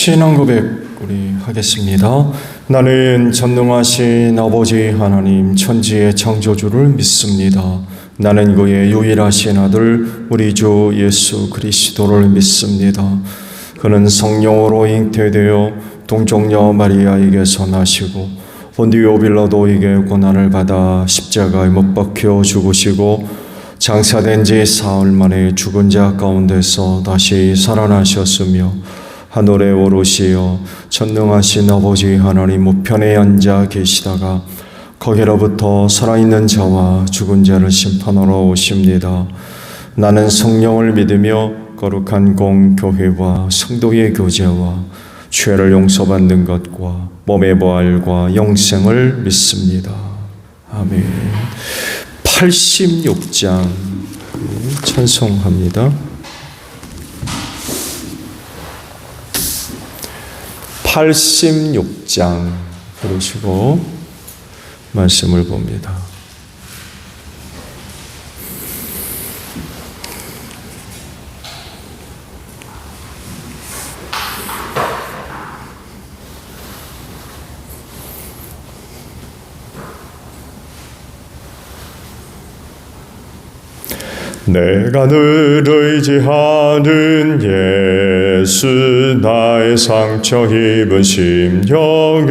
신앙 고백 우리 하겠습니다. 나는 전능하신 아버지 하나님 천지의 창조주를 믿습니다. 나는 그의 유일하신 아들 우리 주 예수 그리스도를 믿습니다. 그는 성령으로 잉태되어 동정녀 마리아에게서 나시고 본디오 빌라도에게 고난을 받아 십자가에 못 박혀 죽으시고 장사된 지 사흘 만에 죽은 자 가운데서 다시 살아나셨으며 하늘에 오르시어 전능하신 아버지 하나님 우편에 앉아 계시다가 거기로부터 살아있는 자와 죽은 자를 심판하러 오십니다. 나는 성령을 믿으며 거룩한 공교회와 성도의 교제와 죄를 용서받는 것과 몸의 부활과 영생을 믿습니다. 아멘. 86장 찬송합니다. 86장 부르시고 말씀을 봅니다. 내가 늘 의지하는 예수 나의 상처 입은 심령을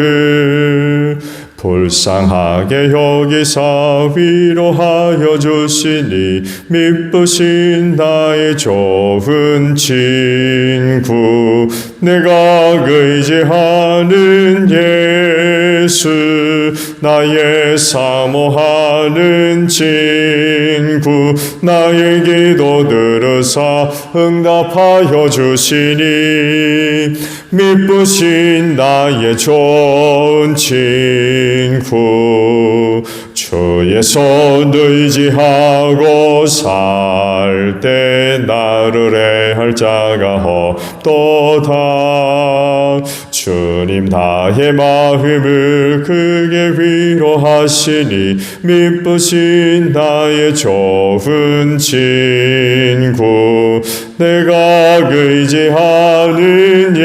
불쌍하게 여기사 위로하여 주시니 미쁘신 나의 좋은 친구 내가 의지하는 예수 나의 사모하는 친구 나의 기도 들으사 응답하여 주시니 미쁘신 나의 좋은 친구 주의 손 의지하고 살 때 나를 해할 자가 없도다. 주님 나의 마음을 크게 위로하시니 미쁘신 나의 좋은 친구 내가 의지하는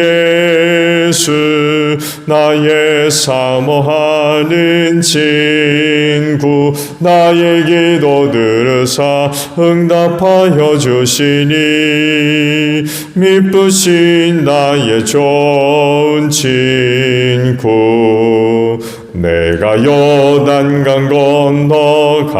예수 나의 사모하는 친구 나의 기도 들으사 응답하여 주시니 미쁘신 나의 좋은 친구 내가 요단강 건너가며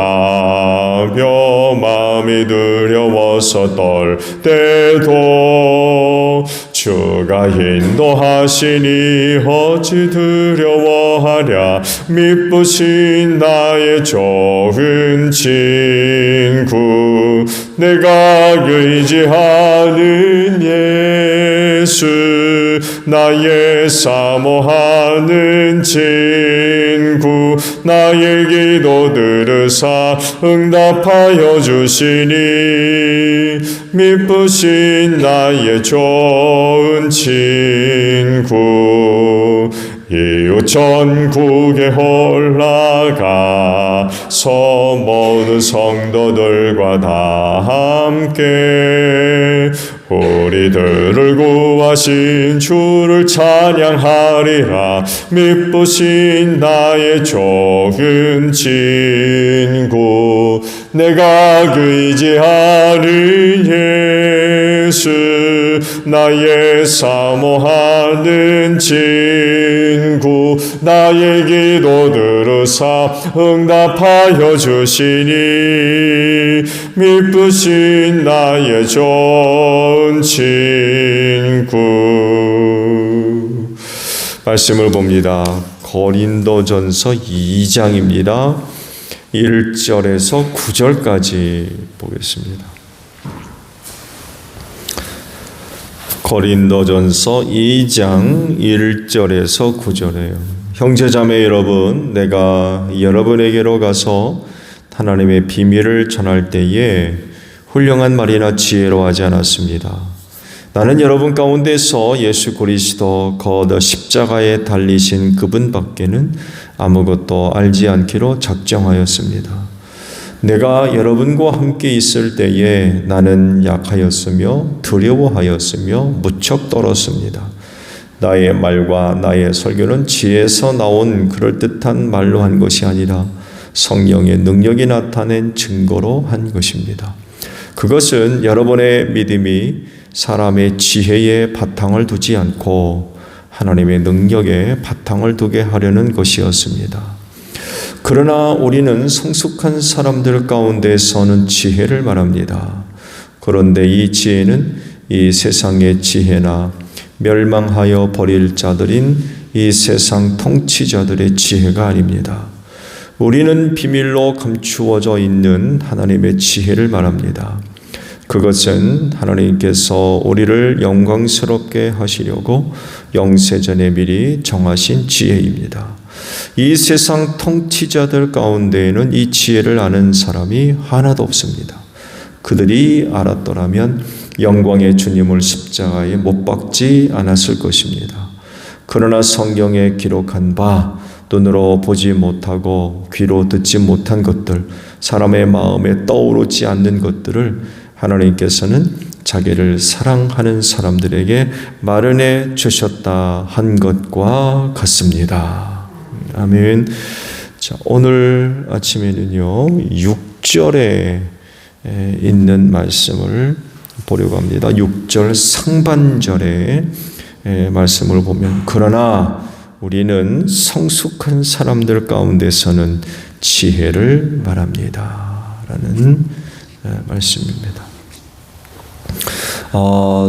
마음이 두려워서 떨 때도 주가 인도하시니 어찌 두려워하랴 미쁘신 나의 좋은 친구 내가 의지하는 예수 나의 사모하는 친구 나의 기도 들으사 응답하여 주시니 미쁘신 나의 좋은 친구 이웃 전국에 올라가서 모든 성도들과 다 함께 우리들을 구하신 주를 찬양하리라 미쁘신 나의 좋은 친구 내가 의지하는 예수 나의 사모하는 친구 나의 기도 들으사 응답하여 주시니 미쁘신 나의 좋은 친구 말씀을 봅니다. 고린도전서 2장입니다. 1절에서 9절까지 보겠습니다. 고린도전서 2장 1절에서 9절이에요. 형제자매 여러분, 내가 여러분에게로 가서 하나님의 비밀을 전할 때에 훌륭한 말이나 지혜로 하지 않았습니다. 나는 여러분 가운데서 예수 그리스도 곧 십자가에 달리신 그분 밖에는 아무것도 알지 않기로 작정하였습니다. 내가 여러분과 함께 있을 때에 나는 약하였으며 두려워하였으며 무척 떨었습니다. 나의 말과 나의 설교는 지혜에서 나온 그럴듯한 말로 한 것이 아니라 성령의 능력이 나타낸 증거로 한 것입니다. 그것은 여러분의 믿음이 사람의 지혜에 바탕을 두지 않고 하나님의 능력에 바탕을 두게 하려는 것이었습니다. 그러나 우리는 성숙한 사람들 가운데서는 지혜를 말합니다. 그런데 이 지혜는 이 세상의 지혜나 멸망하여 버릴 자들인 이 세상 통치자들의 지혜가 아닙니다. 우리는 비밀로 감추어져 있는 하나님의 지혜를 말합니다. 그것은 하나님께서 우리를 영광스럽게 하시려고 영세전에 미리 정하신 지혜입니다. 이 세상 통치자들 가운데에는 이 지혜를 아는 사람이 하나도 없습니다. 그들이 알았더라면 영광의 주님을 십자가에 못 박지 않았을 것입니다. 그러나 성경에 기록한 바 눈으로 보지 못하고 귀로 듣지 못한 것들, 사람의 마음에 떠오르지 않는 것들을 하나님께서는 자기를 사랑하는 사람들에게 마련해 주셨다 한 것과 같습니다. 아멘. 자, 오늘 아침에는요 6절에 있는 말씀을 보려고 합니다. 6절 상반절의 말씀을 보면 그러나 우리는 성숙한 사람들 가운데서는 지혜를 말합니다 라는 말씀입니다.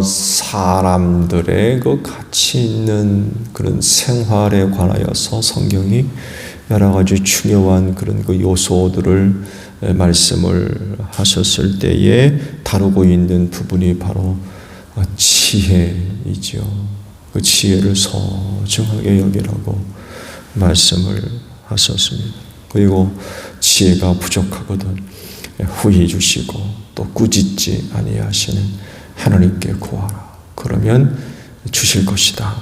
사람들의 그 가치 있는 그런 생활에 관하여서 성경이 여러 가지 중요한 그런 그 요소들을 말씀을 하셨을 때에 다루고 있는 부분이 바로 지혜이죠. 그 지혜를 소중하게 여기라고 말씀을 하셨습니다. 그리고 지혜가 부족하거든 후히 주시고 또 꾸짖지 아니하시는 하나님께 구하라. 그러면 주실 것이다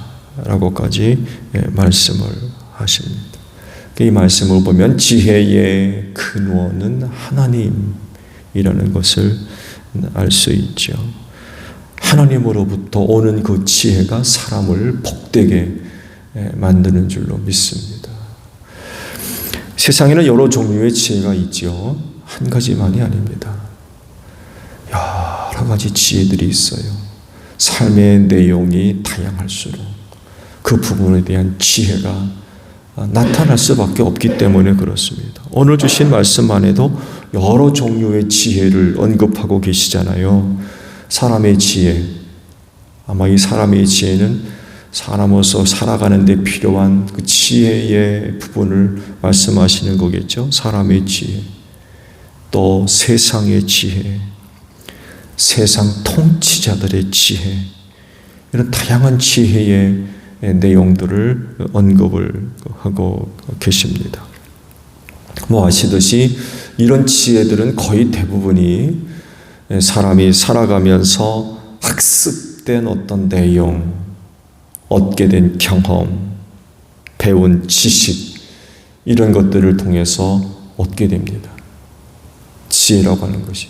라고까지 말씀을 하십니다. 이 말씀을 보면 지혜의 근원은 하나님이라는 것을 알 수 있죠. 하나님으로부터 오는 그 지혜가 사람을 복되게 만드는 줄로 믿습니다. 세상에는 여러 종류의 지혜가 있죠. 한 가지만이 아닙니다. 여러 가지 지혜들이 있어요. 삶의 내용이 다양할수록 그 부분에 대한 지혜가 나타날 수밖에 없기 때문에 그렇습니다. 오늘 주신 말씀만 해도 여러 종류의 지혜를 언급하고 계시잖아요. 사람의 지혜, 아마 이 사람의 지혜는 사람으로서 살아가는 데 필요한 그 지혜의 부분을 말씀하시는 거겠죠. 사람의 지혜, 또 세상의 지혜, 세상 통치자들의 지혜, 이런 다양한 지혜의 내용들을 언급을 하고 계십니다. 아시듯이 이런 지혜들은 거의 대부분이 사람이 살아가면서 학습된 어떤 내용, 얻게 된 경험, 배운 지식, 이런 것들을 통해서 얻게 됩니다. 지혜라고 하는 것이.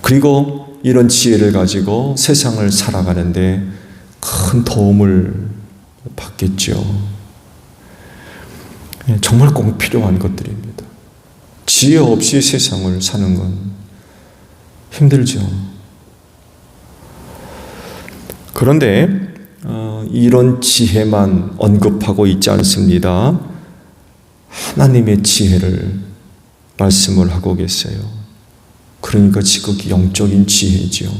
그리고 이런 지혜를 가지고 세상을 살아가는데 큰 도움을 받겠죠. 정말 꼭 필요한 것들입니다. 지혜 없이 세상을 사는 건 힘들죠. 그런데 이런 지혜만 언급하고 있지 않습니다. 하나님의 지혜를 말씀을 하고 계세요. 그러니까 지극히 영적인 지혜죠.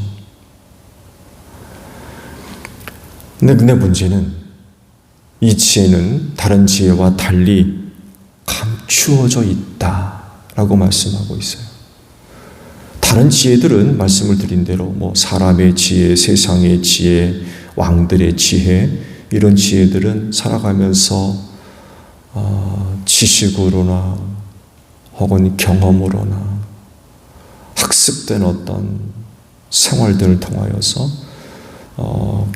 근데 문제는 이 지혜는 다른 지혜와 달리 감추어져 있다라고 말씀하고 있어요. 다른 지혜들은 말씀을 드린 대로 사람의 지혜, 세상의 지혜, 왕들의 지혜, 이런 지혜들은 살아가면서 지식으로나 혹은 경험으로나 학습된 어떤 생활들을 통하여서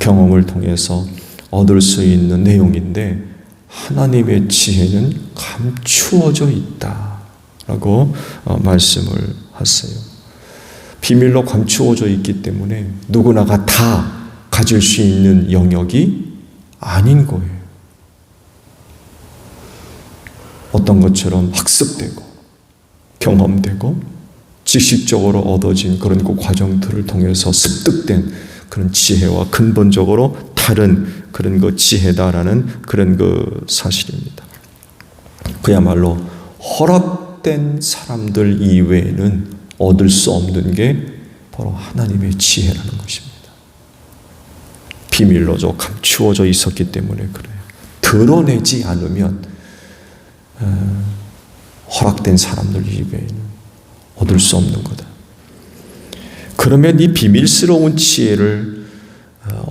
경험을 통해서 얻을 수 있는 내용인데, 하나님의 지혜는 감추어져 있다라고 말씀을 하세요. 비밀로 감추어져 있기 때문에 누구나가 다 가질 수 있는 영역이 아닌 거예요. 어떤 것처럼 학습되고 경험되고 지식적으로 얻어진 그런 그 과정들을 통해서 습득된 그런 지혜와 근본적으로 다른 그런 그 지혜다라는 그런 그 사실입니다. 그야말로 허락된 사람들 이외에는 얻을 수 없는 게 바로 하나님의 지혜라는 것입니다. 비밀로서 감추어져 있었기 때문에 그래요. 드러내지 않으면 허락된 사람들 이외에는 얻을 수 없는 거다. 그러면 이 비밀스러운 지혜를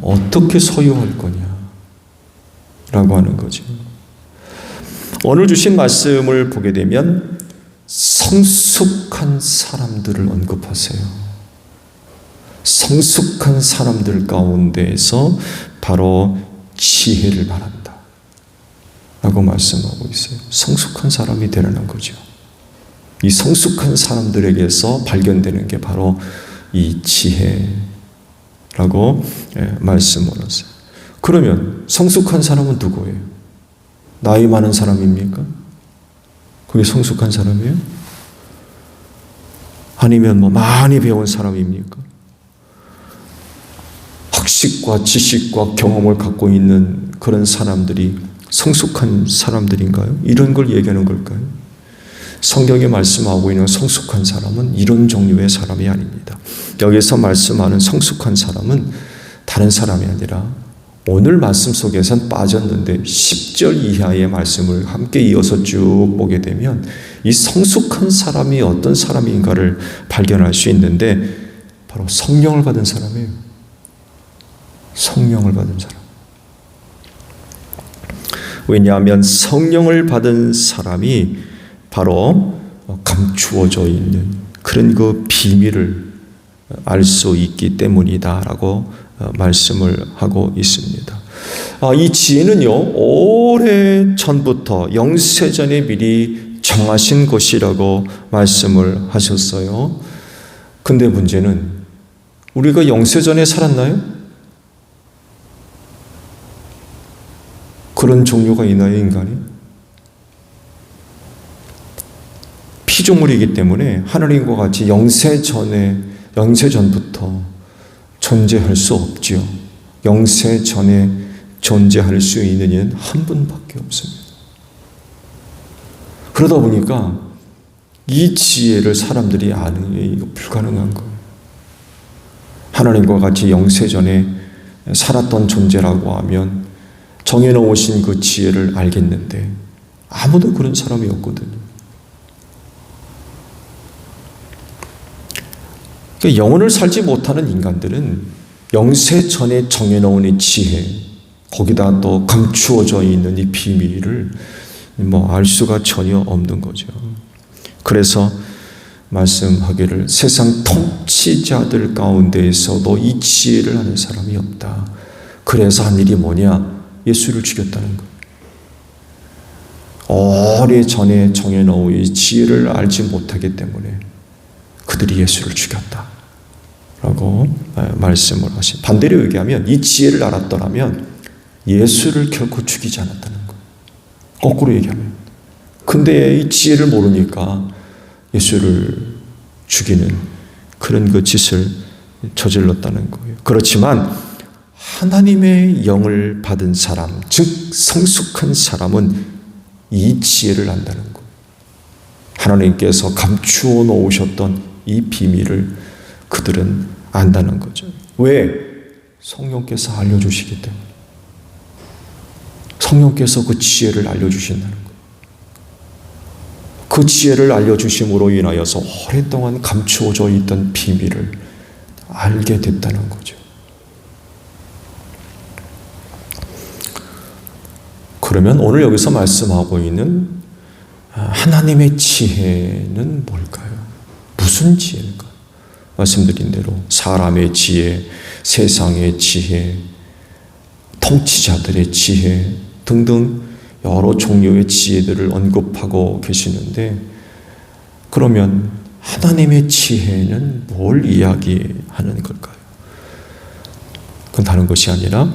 어떻게 소유할 거냐라고 하는 거죠. 오늘 주신 말씀을 보게 되면 성숙한 사람들을 언급하세요. 성숙한 사람들 가운데에서 바로 지혜를 말한다 라고 말씀하고 있어요. 성숙한 사람이 되라는 거죠. 이 성숙한 사람들에게서 발견되는 게 바로 이 지혜라고 말씀을 하세요. 그러면 성숙한 사람은 누구예요? 나이 많은 사람입니까? 그게 성숙한 사람이에요? 아니면 뭐 많이 배운 사람입니까? 학식과 지식과 경험을 갖고 있는 그런 사람들이 성숙한 사람들인가요? 이런 걸 얘기하는 걸까요? 성경에 말씀하고 있는 성숙한 사람은 이런 종류의 사람이 아닙니다. 여기서 말씀하는 성숙한 사람은 다른 사람이 아니라 오늘 말씀 속에선 빠졌는데 10절 이하의 말씀을 함께 이어서 쭉 보게 되면 이 성숙한 사람이 어떤 사람인가를 발견할 수 있는데 바로 성령을 받은 사람이에요. 성령을 받은 사람. 왜냐하면 성령을 받은 사람이 바로 감추어져 있는 그런 그 비밀을 알 수 있기 때문이다라고 말씀을 하고 있습니다. 이 지혜는요, 오래 전부터 영세전에 미리 정하신 것이라고 말씀을 하셨어요. 근데 문제는 우리가 영세전에 살았나요? 그런 종류가 있나요, 인간이? 피조물이기 때문에 하나님과 같이 영세전부터 존재할 수 없죠. 영세전에 존재할 수 있는 이는 한 분밖에 없습니다. 그러다 보니까 이 지혜를 사람들이 아는 게 이거 불가능한 거예요. 하나님과 같이 영세전에 살았던 존재라고 하면 정해놓으신 그 지혜를 알겠는데 아무도 그런 사람이 없거든요. 그러니까 영혼을 살지 못하는 인간들은 영세 전에 정해놓은 이 지혜, 거기다 또 감추어져 있는 이 비밀을 알 수가 전혀 없는 거죠. 그래서 말씀하기를 세상 통치자들 가운데에서도 이 지혜를 아는 사람이 없다. 그래서 한 일이 뭐냐? 예수를 죽였다는 거예요. 오래전에 정해놓은 이 지혜를 알지 못하기 때문에 그들이 예수를 죽였다라고 말씀을 하신. 반대로 얘기하면 이 지혜를 알았더라면 예수를 결코 죽이지 않았다는 거예요. 거꾸로 얘기하면. 근데 이 지혜를 모르니까 예수를 죽이는 그런 그 짓을 저질렀다는 거예요. 그렇지만 하나님의 영을 받은 사람, 즉 성숙한 사람은 이 지혜를 안다는 거예요. 하나님께서 감추어 놓으셨던 이 비밀을 그들은 안다는 거죠. 왜? 성령께서 알려주시기 때문에. 성령께서 그 지혜를 알려주신다는 거예요. 그 지혜를 알려주심으로 인하여서 오랫동안 감추어져 있던 비밀을 알게 됐다는 거죠. 그러면 오늘 여기서 말씀하고 있는 하나님의 지혜는 뭘까요? 무슨 지혜일까? 말씀드린 대로 사람의 지혜, 세상의 지혜, 통치자들의 지혜 등등 여러 종류의 지혜들을 언급하고 계시는데, 그러면 하나님의 지혜는 뭘 이야기하는 걸까요? 그건 다른 것이 아니라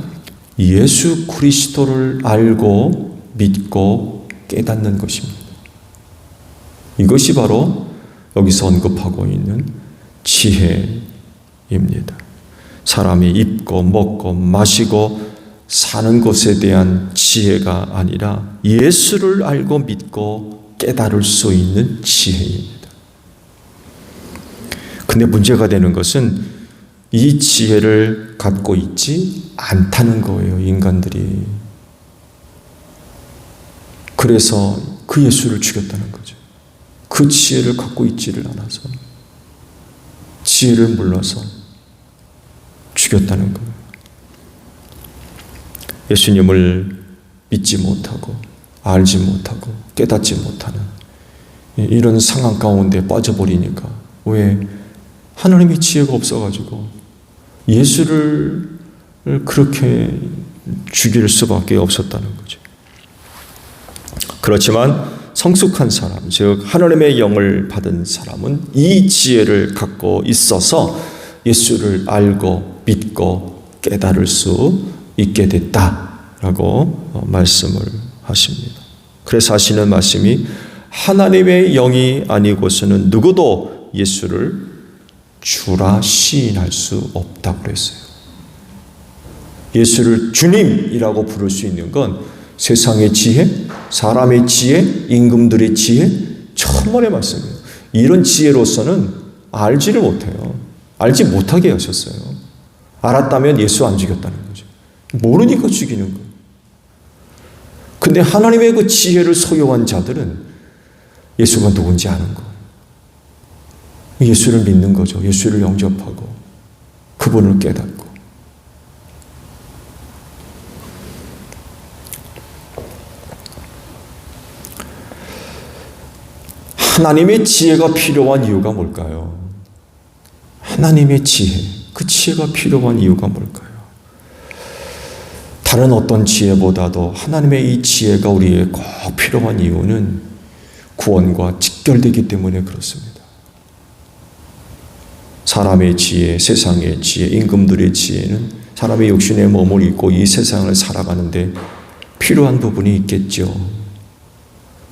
예수 그리스도를 알고 믿고 깨닫는 것입니다. 이것이 바로 여기서 언급하고 있는 지혜입니다. 사람이 입고 먹고 마시고 사는 것에 대한 지혜가 아니라 예수를 알고 믿고 깨달을 수 있는 지혜입니다. 근데 문제가 되는 것은 이 지혜를 갖고 있지 않다는 거예요, 인간들이. 그래서 그 예수를 죽였다는 거죠. 그 지혜를 갖고 있지를 않아서, 지혜를 몰라서 죽였다는 거예요. 예수님을 믿지 못하고 알지 못하고 깨닫지 못하는 이런 상황 가운데 빠져버리니까, 왜? 하나님의 지혜가 없어가지고 예수를 그렇게 죽일 수밖에 없었다는 거죠. 그렇지만 성숙한 사람, 즉 하나님의 영을 받은 사람은 이 지혜를 갖고 있어서 예수를 알고 믿고 깨달을 수 있게 됐다라고 말씀을 하십니다. 그래서 하시는 말씀이 하나님의 영이 아니고서는 누구도 예수를 주라 시인할 수 없다고 그랬어요. 예수를 주님이라고 부를 수 있는 건 세상의 지혜, 사람의 지혜, 임금들의 지혜, 천만의 말씀이에요. 이런 지혜로서는 알지를 못해요. 알지 못하게 하셨어요. 알았다면 예수 안 죽였다는 거죠. 모르니까 죽이는 거예요. 근데 하나님의 그 지혜를 소유한 자들은 예수가 누군지 아는 거예요. 예수를 믿는 거죠. 예수를 영접하고 그분을 깨닫고. 하나님의 지혜가 필요한 이유가 뭘까요? 하나님의 지혜, 그 지혜가 필요한 이유가 뭘까요? 다른 어떤 지혜보다도 하나님의 이 지혜가 우리에게 꼭 필요한 이유는 구원과 직결되기 때문에 그렇습니다. 사람의 지혜, 세상의 지혜, 임금들의 지혜는 사람의 육신의 몸을 입고 이 세상을 살아가는데 필요한 부분이 있겠죠.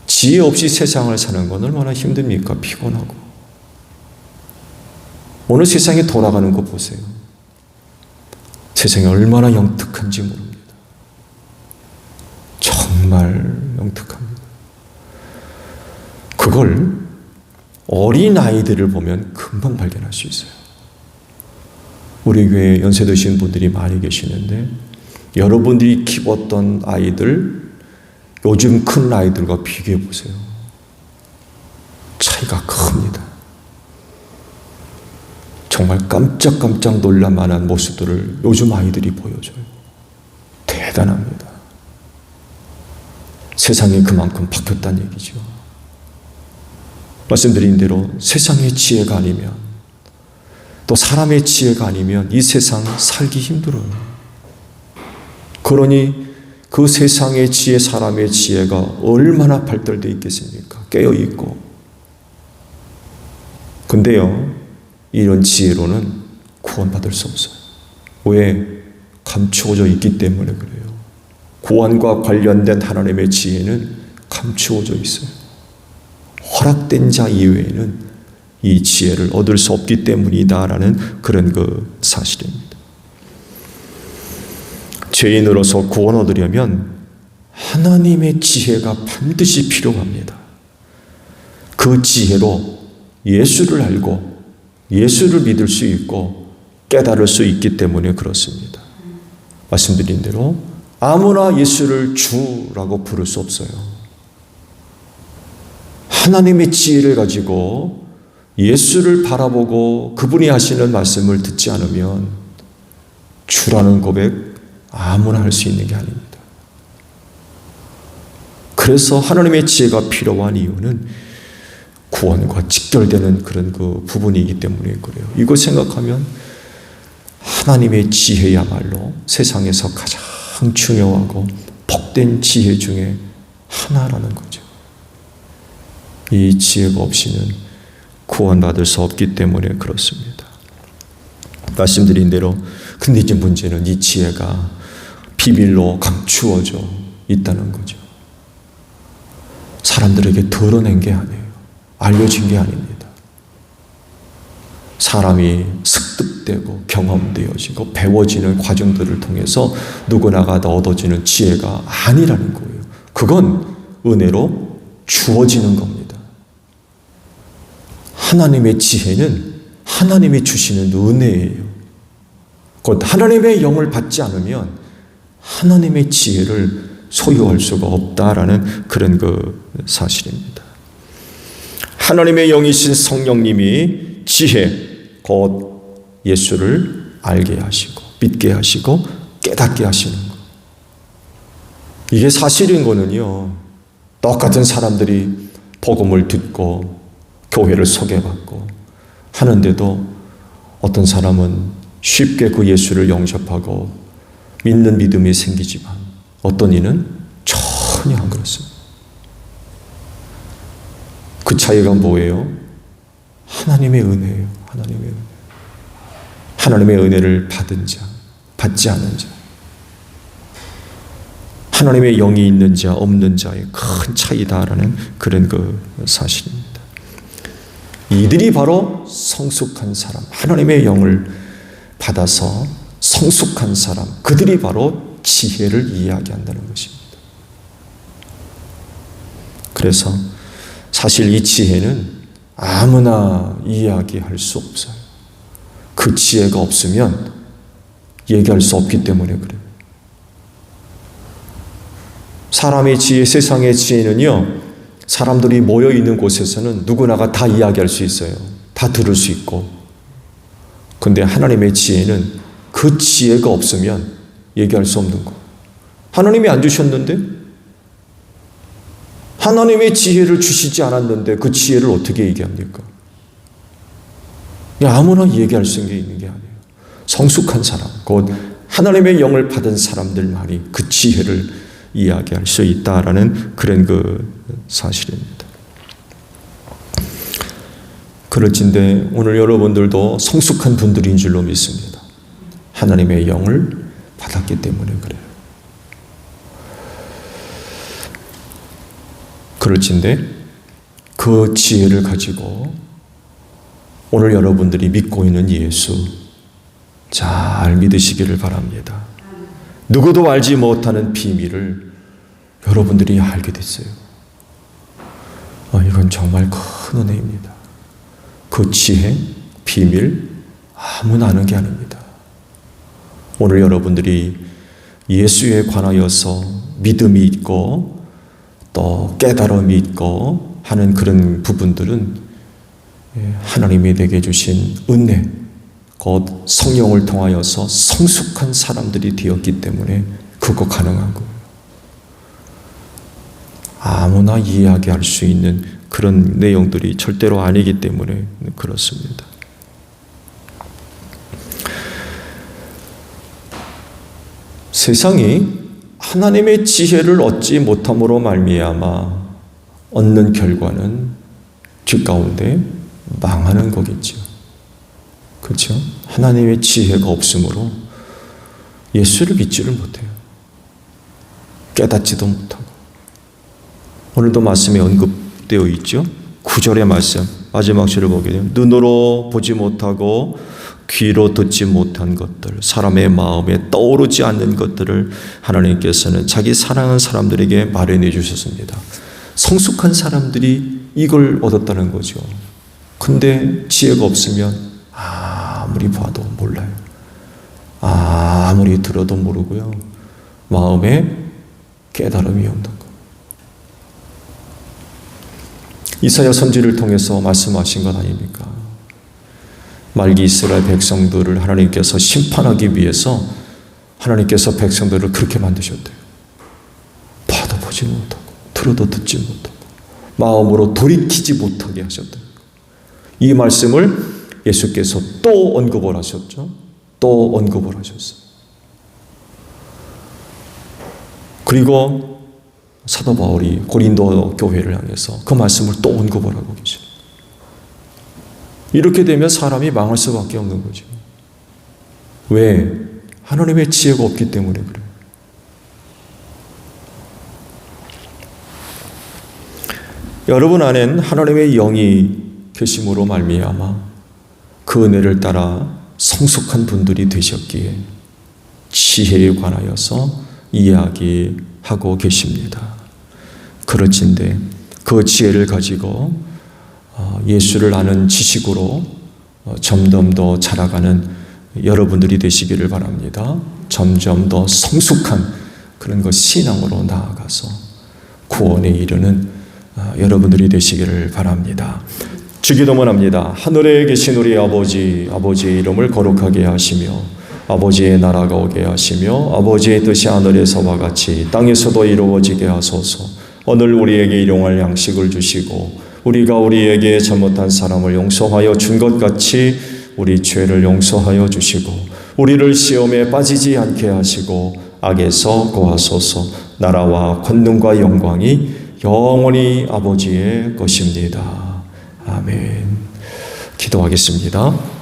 지혜 없이 세상을 사는 건 얼마나 힘듭니까? 피곤하고. 오늘 세상이 돌아가는 거 보세요. 세상이 얼마나 영특한지 모릅니다. 정말 영특합니다. 그걸 어린 아이들을 보면 금방 발견할 수 있어요. 우리 교회에 연세 드신 분들이 많이 계시는데 여러분들이 키웠던 아이들, 요즘 큰 아이들과 비교해 보세요. 차이가 큽니다. 정말 깜짝깜짝 놀랄 만한 모습들을 요즘 아이들이 보여줘요. 대단합니다. 세상이 그만큼 바뀌었다는 얘기죠. 말씀드린 대로 세상의 지혜가 아니면, 또 사람의 지혜가 아니면 이 세상 살기 힘들어요. 그러니 그 세상의 지혜, 사람의 지혜가 얼마나 발달되어 있겠습니까? 깨어 있고. 근데요, 이런 지혜로는 구원받을 수 없어요. 왜? 감추어져 있기 때문에 그래요. 구원과 관련된 하나님의 지혜는 감추어져 있어요. 허락된 자 이외에는 이 지혜를 얻을 수 없기 때문이다라는 그런 그 사실입니다. 죄인으로서 구원 얻으려면 하나님의 지혜가 반드시 필요합니다. 그 지혜로 예수를 알고 예수를 믿을 수 있고 깨달을 수 있기 때문에 그렇습니다. 말씀드린 대로 아무나 예수를 주라고 부를 수 없어요. 하나님의 지혜를 가지고 예수를 바라보고 그분이 하시는 말씀을 듣지 않으면 주라는 고백 아무나 할 수 있는 게 아닙니다. 그래서 하나님의 지혜가 필요한 이유는 구원과 직결되는 그런 그 부분이기 때문에 그래요. 이거 생각하면 하나님의 지혜야말로 세상에서 가장 중요하고 복된 지혜 중에 하나라는 거죠. 이 지혜가 없이는 구원받을 수 없기 때문에 그렇습니다. 말씀드린 대로 근데 이제 문제는 이 지혜가 비밀로 감추어져 있다는 거죠. 사람들에게 드러낸 게 아니에요. 알려진 게 아닙니다. 사람이 습득되고 경험되어지고 배워지는 과정들을 통해서 누구나가 다 얻어지는 지혜가 아니라는 거예요. 그건 은혜로 주어지는 겁니다. 하나님의 지혜는 하나님이 주시는 은혜예요. 곧 하나님의 영을 받지 않으면 하나님의 지혜를 소유할 수가 없다라는 그런 사실입니다. 하나님의 영이신 성령님이 지혜, 곧 예수를 알게 하시고 믿게 하시고 깨닫게 하시는 것. 이게 사실인 거는요, 똑같은 사람들이 복음을 듣고 교회를 소개받고 하는데도 어떤 사람은 쉽게 그 예수를 영접하고 믿는 믿음이 생기지만 어떤 이는 전혀 안 그렇습니다. 그 차이가 뭐예요? 하나님의 은혜예요. 하나님의 은혜. 하나님의 은혜를 받은 자, 받지 않은 자. 하나님의 영이 있는 자, 없는 자의 큰 차이다라는 그런 사실입니다. 이들이 바로 성숙한 사람, 하나님의 영을 받아서 성숙한 사람, 그들이 바로 지혜를 이야기한다는 것입니다. 그래서 사실 이 지혜는 아무나 이야기할 수 없어요. 그 지혜가 없으면 얘기할 수 없기 때문에 그래요. 사람의 지혜, 세상의 지혜는요, 사람들이 모여 있는 곳에서는 누구나가 다 이야기할 수 있어요. 다 들을 수 있고. 근데 하나님의 지혜는 그 지혜가 없으면 얘기할 수 없는 거. 하나님이 안 주셨는데? 하나님의 지혜를 주시지 않았는데 그 지혜를 어떻게 얘기합니까? 아무나 얘기할 수 있는 게 아니에요. 성숙한 사람, 곧 하나님의 영을 받은 사람들만이 그 지혜를 이야기할 수 있다라는 그런 사실입니다. 그럴진데 오늘 여러분들도 성숙한 분들인 줄로 믿습니다. 하나님의 영을 받았기 때문에 그래요. 그럴진데 그 지혜를 가지고 오늘 여러분들이 믿고 있는 예수 잘 믿으시기를 바랍니다. 누구도 알지 못하는 비밀을 여러분들이 알게 됐어요. 이건 정말 큰 은혜입니다. 그 지혜, 비밀 아무나 아는 게 아닙니다. 오늘 여러분들이 예수에 관하여서 믿음이 있고 또 깨달음이 있고 하는 그런 부분들은 하나님이 내게 주신 은혜, 곧 성령을 통하여서 성숙한 사람들이 되었기 때문에 그거 가능한 거예요. 아무나 이야기할 수 있는 그런 내용들이 절대로 아니기 때문에 그렇습니다. 세상이 하나님의 지혜를 얻지 못함으로 말미암아 얻는 결과는 뒷가운데 망하는 거겠죠. 그렇죠? 하나님의 지혜가 없으므로 예수를 믿지를 못해요. 깨닫지도 못하고. 오늘도 말씀에 언급되어 있죠. 9절의 말씀, 마지막 절을 보게 되면 눈으로 보지 못하고 귀로 듣지 못한 것들, 사람의 마음에 떠오르지 않는 것들을 하나님께서는 자기 사랑하는 사람들에게 마련해 주셨습니다. 성숙한 사람들이 이걸 얻었다는 거죠. 근데 지혜가 없으면 아무리 봐도 몰라요. 아무리 들어도 모르고요. 마음에 깨달음이 없는 거. 이사야 선지를 통해서 말씀하신 것 아닙니까? 말기 이스라엘 백성들을 하나님께서 심판하기 위해서 하나님께서 백성들을 그렇게 만드셨대요. 봐도 보지 못하고 들어도 듣지 못하고 마음으로 돌이키지 못하게 하셨대요. 이 말씀을 예수께서 또 언급을 하셨죠. 또 언급을 하셨어요. 그리고 사도 바울이 고린도 교회를 향해서 그 말씀을 또 언급을 하고 계십니다. 이렇게 되면 사람이 망할 수밖에 없는 거죠. 왜? 하나님의 지혜가 없기 때문에 그래요. 여러분 안엔 하나님의 영이 계심으로 말미암아 그 은혜를 따라 성숙한 분들이 되셨기에 지혜에 관하여서 이야기하고 계십니다. 그렇진데 그 지혜를 가지고 예수를 아는 지식으로 점점 더 자라가는 여러분들이 되시기를 바랍니다. 점점 더 성숙한 그런 것 신앙으로 나아가서 구원에 이르는 여러분들이 되시기를 바랍니다. 주기도문 합니다. 하늘에 계신 우리 아버지, 아버지의 이름을 거룩하게 하시며 아버지의 나라가 오게 하시며 아버지의 뜻이 하늘에서와 같이 땅에서도 이루어지게 하소서. 오늘 우리에게 일용할 양식을 주시고 우리가 우리에게 잘못한 사람을 용서하여 준 것 같이 우리 죄를 용서하여 주시고 우리를 시험에 빠지지 않게 하시고 악에서 구하소서. 나라와 권능과 영광이 영원히 아버지의 것입니다. 아멘. 기도하겠습니다.